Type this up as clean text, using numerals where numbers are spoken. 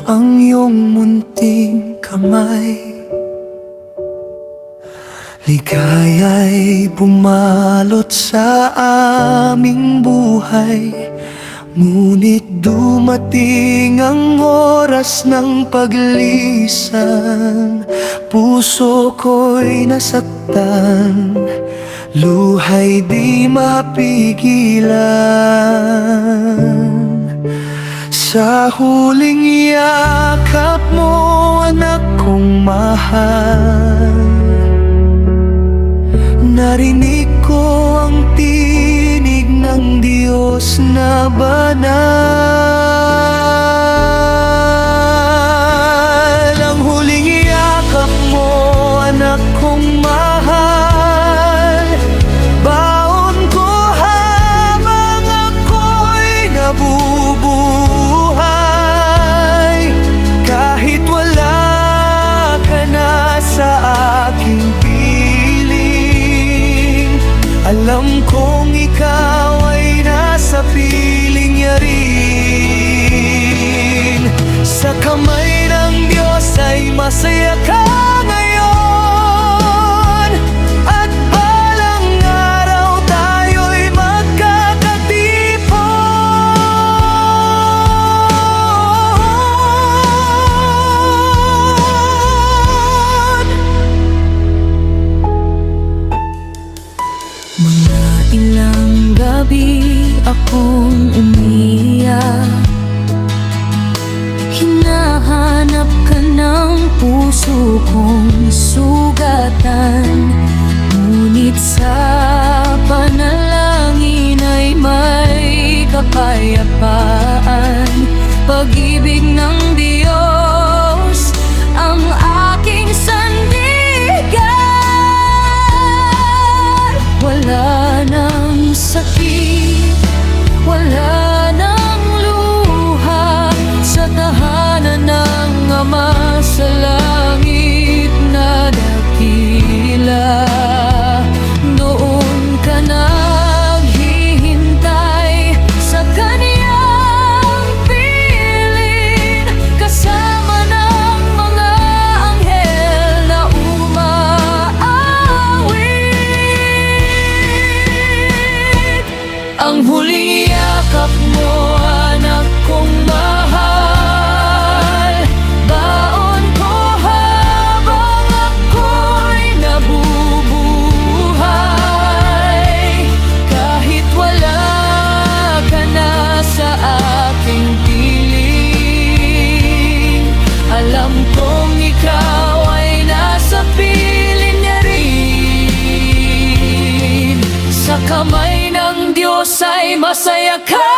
ang iyong munting kamay. Ligaya'y bumalot sa aming buhay, ngunit dumating ang oras ng paglisan. Puso ko'y nasaktan, luha'y di mapigilan. Sa huling yakap mo, anak kong mahal, narinig ko ang tinig ng Diyos na banal. Ang huling yakap mo, anak kong mahal, baon ko habang ako'y nabubuhay. Kahit wala ka na sa aking alam kong ikaw ay nasa piling niya rin. Sa kamay ng Diyos ay masaya ka ngayon, at balang araw tayo'y magkakatipon. Mga ilang gabi akong umiyak, hinahanap ka ng puso kong sugatan, ngunit sa panalangin ay may kapayapaan. Pag-ibig ng Diyos ang aking sandigan. Wala nang sakit, wala nang luha, sa tahanan ng Ama sa langit na dakila. Noon ka naghihintay sa Kaniyang piling, kasama ng mga anghel na umaawit. Ang huling yakap mo, anak kong mahal, baon ko habang ako'y nabubuhay. Kahit wala ka na sa aking piling, alam kong ikaw ay nasa piling niya rin. Sa kamay ng Diyos ay masaya ka.